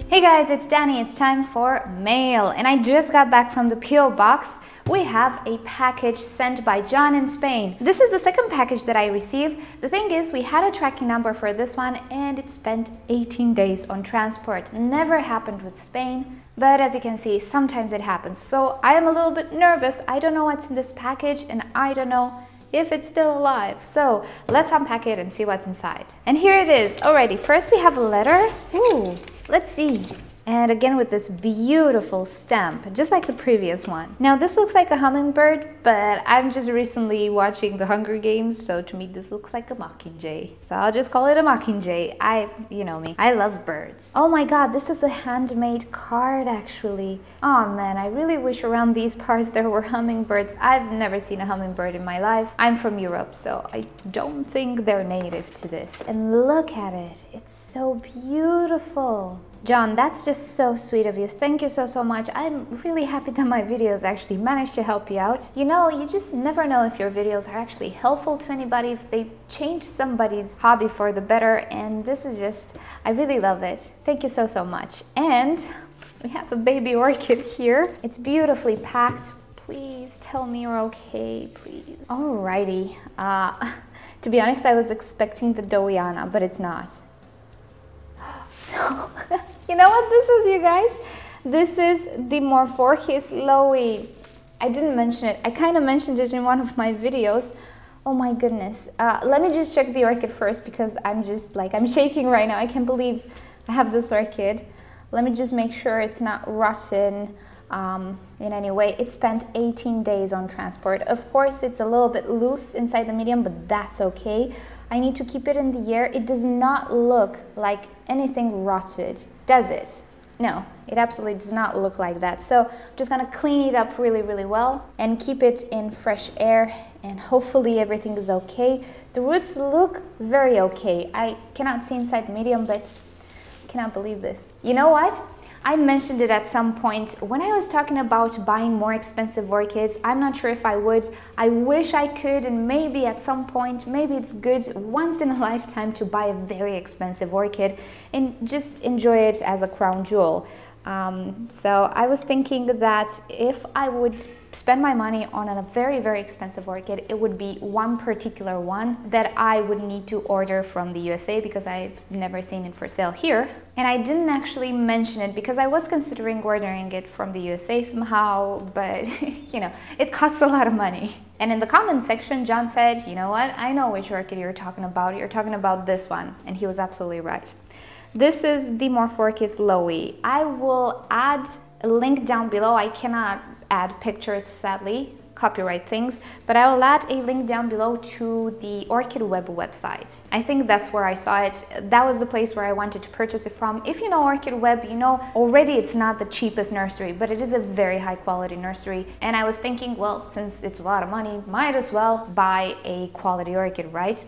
Hey guys, it's Danny. It's time for mail, and I just got back from the PO box. We have a package sent by John in Spain. This is the second package that I received. The thing is, we had a tracking number for this one and it spent 18 days on transport. Never happened with Spain, but as you can see, sometimes it happens. So I am a little bit nervous. I don't know what's in this package and I don't know if it's still alive. So let's unpack it and see what's inside. And here it is. Alrighty, first we have a letter. Ooh, let's see. And again with this beautiful stamp, just like the previous one. Now this looks like a hummingbird, but I'm just recently watching the Hunger Games, so to me this looks like a mockingjay. So I'll just call it a mockingjay. You know me, I love birds. Oh my god, this is a handmade card actually. Oh man, I really wish around these parts there were hummingbirds. I've never seen a hummingbird in my life. I'm from Europe, so I don't think they're native to this. And look at it, it's so beautiful. John, that's just so sweet of you. Thank you so much. I'm really happy that my videos actually managed to help you out. You know, you just never know if your videos are actually helpful to anybody, if they change somebody's hobby for the better, and this is just, I really love it. Thank you so much. And we have a baby orchid here. It's beautifully packed. Please tell me you're okay, please. Alrighty. To be honest, I was expecting the Dowiana, but it's not. You know what this is, you guys? This is the MissOrchidGirl Lowy. I didn't mention it. I kind of mentioned it in one of my videos. Oh my goodness. Let me just check the orchid first because I'm just like, I'm shaking right now. I can't believe I have this orchid. Let me just make sure it's not rotten in any way. It spent 18 days on transport. Of course, it's a little bit loose inside the medium, but that's okay. I need to keep it in the air. It does not look like anything rotted, does it? No, it absolutely does not look like that. So I'm just gonna clean it up really well and keep it in fresh air, and hopefully everything is okay. The roots look very okay. I cannot see inside the medium, but I cannot believe this. You know what? I mentioned it at some point when I was talking about buying more expensive orchids. I'm not sure if I would. I wish I could, and maybe at some point, maybe it's good once in a lifetime to buy a very expensive orchid and just enjoy it as a crown jewel. So I was thinking that if I would spend my money on a very expensive orchid, it would be one particular one that I would need to order from the USA because I've never seen it for sale here. And I didn't actually mention it because I was considering ordering it from the USA somehow, but you know, it costs a lot of money. And in the comment section, John said, you know what, I know which orchid you're talking about. You're talking about this one. And he was absolutely right. This is the MissOrchidGirl Lowy. I will add a link down below. I cannot add pictures, sadly, copyright things, but I will add a link down below to the Orchid Web website. I think that's where I saw it. That was the place where I wanted to purchase it from. If you know Orchid Web, you know already it's not the cheapest nursery, but it is a very high quality nursery. And I was thinking, well, since it's a lot of money, might as well buy a quality orchid, right?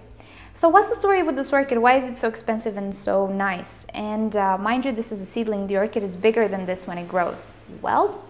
So what's the story with this orchid? Why is it so expensive and so nice? And mind you, this is a seedling. The orchid is bigger than this when it grows. Well,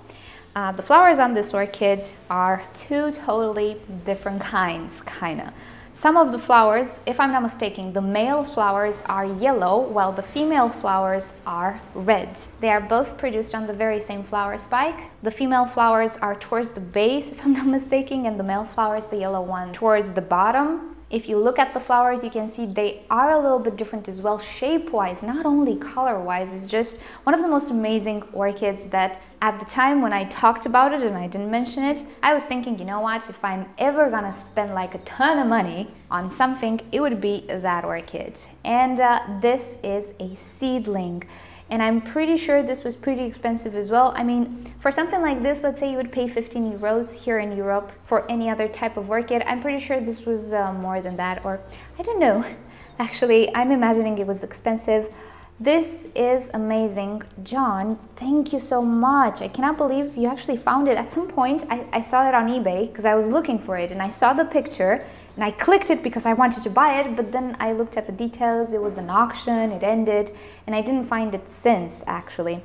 the flowers on this orchid are two totally different kinds, kinda. Some of the flowers, if I'm not mistaken, the male flowers are yellow while the female flowers are red. They are both produced on the very same flower spike. The female flowers are towards the base, if I'm not mistaken, and the male flowers, the yellow ones, towards the bottom. If you look at the flowers, you can see they are a little bit different as well, shape-wise, not only color-wise. It's just one of the most amazing orchids that at the time when I talked about it and I didn't mention it, I was thinking, you know what, if I'm ever gonna spend like a ton of money on something, it would be that orchid. And this is a seedling. And I'm pretty sure this was pretty expensive as well. I mean, for something like this, let's say you would pay 15 euros here in Europe for any other type of orchid. I'm pretty sure this was more than that, or I don't know. Actually, I'm imagining it was expensive. This is amazing. John, thank you so much. I cannot believe you actually found it. At some point, I saw it on eBay because I was looking for it and I saw the picture and I clicked it because I wanted to buy it, but then I looked at the details. It was an auction, it ended, and I didn't find it since, actually.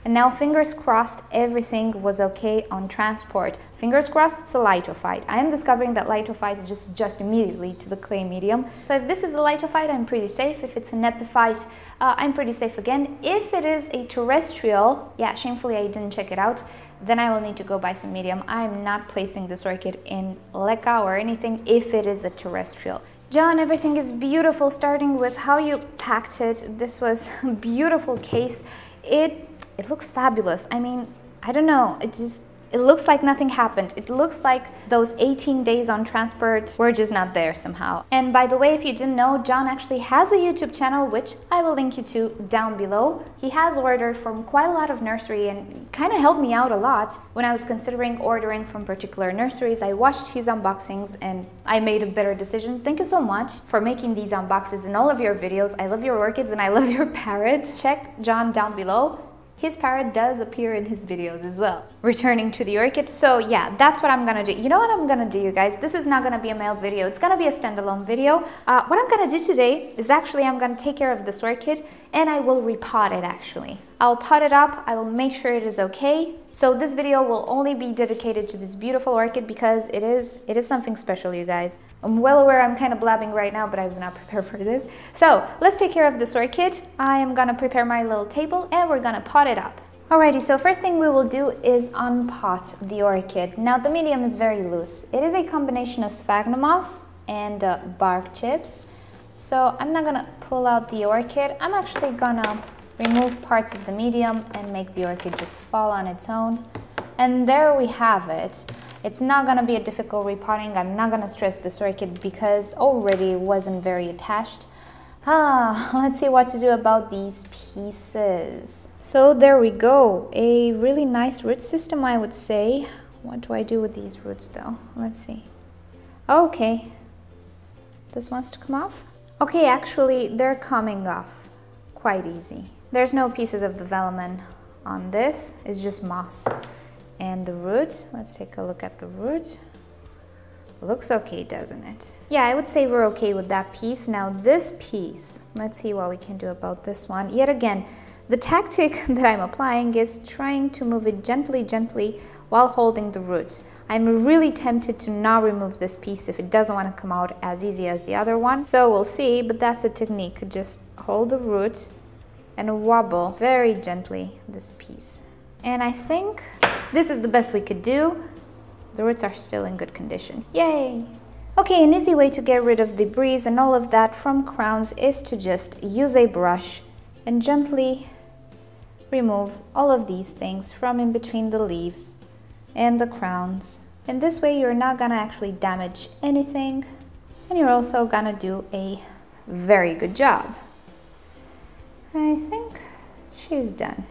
And now fingers crossed everything was okay on transport. Fingers crossed it's a lithophite. I am discovering that lithophite is just immediately to the clay medium. So if this is a lithophite, I'm pretty safe. If it's an epiphyte, I'm pretty safe again. If it is a terrestrial, yeah, shamefully I didn't check it out, then I will need to go buy some medium. I'm not placing this orchid in leca or anything if it is a terrestrial. John, everything is beautiful, starting with how you packed it. This was a beautiful case. It looks fabulous. I mean, I don't know, it looks like nothing happened. It looks like those 18 days on transport were just not there somehow. And by the way, if you didn't know, John actually has a YouTube channel, which I will link you to down below. He has ordered from quite a lot of nursery and kind of helped me out a lot when I was considering ordering from particular nurseries. I watched his unboxings and I made a better decision. Thank you so much for making these unboxes and all of your videos. I love your orchids and I love your parrots. Check John down below. His parrot does appear in his videos as well. Returning to the orchid. So yeah, that's what I'm gonna do. You know what I'm gonna do, you guys? This is not gonna be a mail video. It's gonna be a standalone video. What I'm gonna do today is actually I'm gonna take care of this orchid and I will repot it actually. I'll pot it up. I will make sure it is okay. So this video will only be dedicated to this beautiful orchid because it is something special, you guys. I'm well aware I'm kind of blabbing right now, but I was not prepared for this. So let's take care of this orchid. I am gonna prepare my little table and we're gonna pot it up. Alrighty, so first thing we will do is unpot the orchid. Now the medium is very loose. It is a combination of sphagnum moss and bark chips. So I'm not gonna pull out the orchid. I'm actually gonna remove parts of the medium and make the orchid just fall on its own. And there we have it. It's not gonna be a difficult repotting. I'm not gonna stress this orchid because already it wasn't very attached. Let's see what to do about these pieces. So there we go. A really nice root system, I would say. What do I do with these roots though? Let's see. Okay. This wants to come off? Okay, actually they're coming off quite easy. There's no pieces of the velamen on this. It's just moss. And the root, let's take a look at the root. Looks okay, doesn't it? Yeah, I would say we're okay with that piece. Now this piece, let's see what we can do about this one. Yet again, the tactic that I'm applying is trying to move it gently while holding the root. I'm really tempted to not remove this piece if it doesn't want to come out as easy as the other one. So we'll see, but that's the technique. Just hold the root and wobble very gently this piece. And I think this is the best we could do. The roots are still in good condition. Yay! Okay, an easy way to get rid of debris and all of that from crowns is to just use a brush and gently remove all of these things from in between the leaves and the crowns. And this way you're not gonna actually damage anything and you're also gonna do a very good job. I think she's done.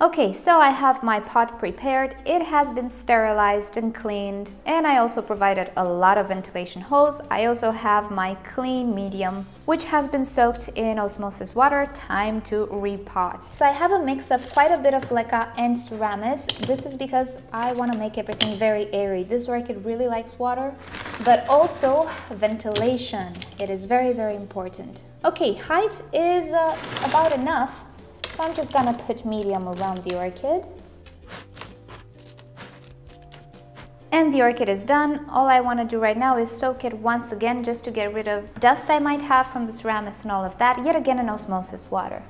Okay, so I have my pot prepared. It has been sterilized and cleaned, and I also provided a lot of ventilation holes. I also have my clean medium, which has been soaked in osmosis water. Time to repot. So I have a mix of quite a bit of leca and ceramis. This is because I want to make everything very airy. This orchid really likes water, but also ventilation. It is very, very important. Okay, height is about enough. So I'm just gonna put medium around the orchid. And the orchid is done. All I wanna do right now is soak it once again just to get rid of dust I might have from the ceramis and all of that, yet again in osmosis water.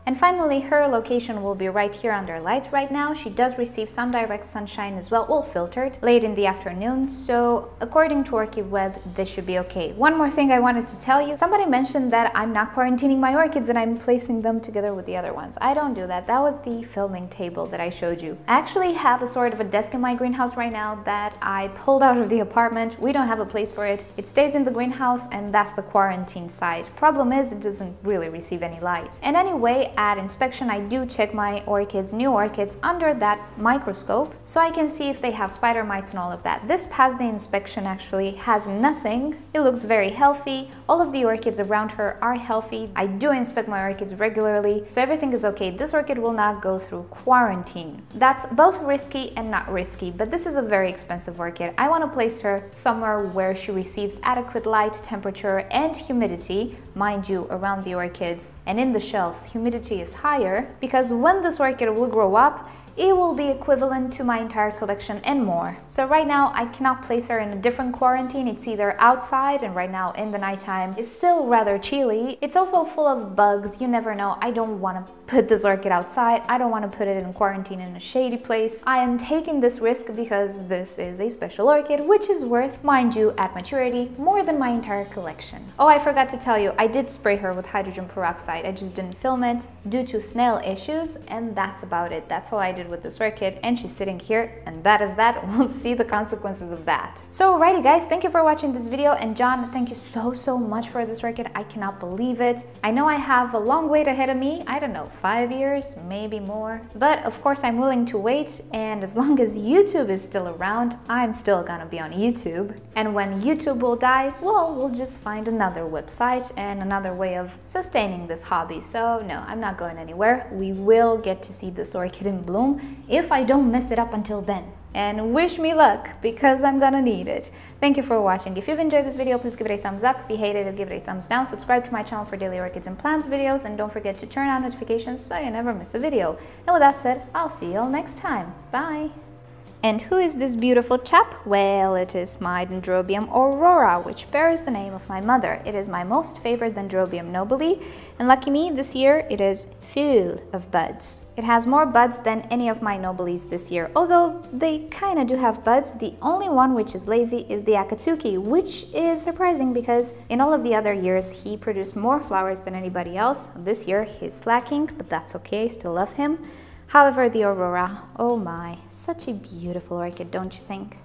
And finally, her location will be right here under lights right now. She does receive some direct sunshine as well, all filtered, late in the afternoon. So according to Orchid Web, this should be okay. One more thing I wanted to tell you. Somebody mentioned that I'm not quarantining my orchids and I'm placing them together with the other ones. I don't do that. That was the filming table that I showed you. I actually have a sort of a desk in my greenhouse right now that I pulled out of the apartment. We don't have a place for it. It stays in the greenhouse and that's the quarantine side. Problem is, it doesn't really receive any light. And anyway, at inspection, I do check my orchids, new orchids, under that microscope so I can see if they have spider mites and all of that. This past the inspection actually has nothing. It looks very healthy. All of the orchids around her are healthy. I do inspect my orchids regularly, so everything is okay. This orchid will not go through quarantine. That's both risky and not risky, but this is a very expensive orchid. I want to place her somewhere where she receives adequate light, temperature, and humidity. mind you, around the orchids and in the shelves, humidity is higher because when this orchid will grow up, it will be equivalent to my entire collection and more. So right now I cannot place her in a different quarantine. It's either outside, and right now in the nighttime it's still rather chilly. It's also full of bugs. You never know. I don't want to put this orchid outside. I don't want to put it in quarantine in a shady place. I am taking this risk because this is a special orchid, which is worth, mind you, at maturity, more than my entire collection. Oh, I forgot to tell you, I did spray her with hydrogen peroxide. I just didn't film it due to snail issues, and that's about it. That's all I did with this orchid, and she's sitting here, and that is that. We'll see the consequences of that. So alrighty guys, thank you for watching this video, and John, thank you so much for this orchid. I cannot believe it. I know I have a long wait ahead of me. I don't know, 5 years, maybe more, but of course I'm willing to wait, and as long as YouTube is still around, I'm still gonna be on YouTube. And when YouTube will die, well, we'll just find another website and another way of sustaining this hobby. So no, I'm not going anywhere. We will get to see this orchid in bloom if I don't mess it up until then. And wish me luck, because I'm gonna need it. Thank you for watching. If you've enjoyed this video, please give it a thumbs up. If you hated it, give it a thumbs down. Subscribe to my channel for daily orchids and plants videos, and don't forget to turn on notifications so you never miss a video. And with that said, I'll see you all next time. Bye! And who is this beautiful chap? Well, it is my Dendrobium aurora, which bears the name of my mother. It is my most favorite Dendrobium nobile, and lucky me, this year it is full of buds. It has more buds than any of my nobiles this year, although they kinda do have buds. The only one which is lazy is the Akatsuki, which is surprising because in all of the other years he produced more flowers than anybody else. This year he's slacking, but that's okay, still love him. However, the aurora, oh my, such a beautiful orchid, don't you think?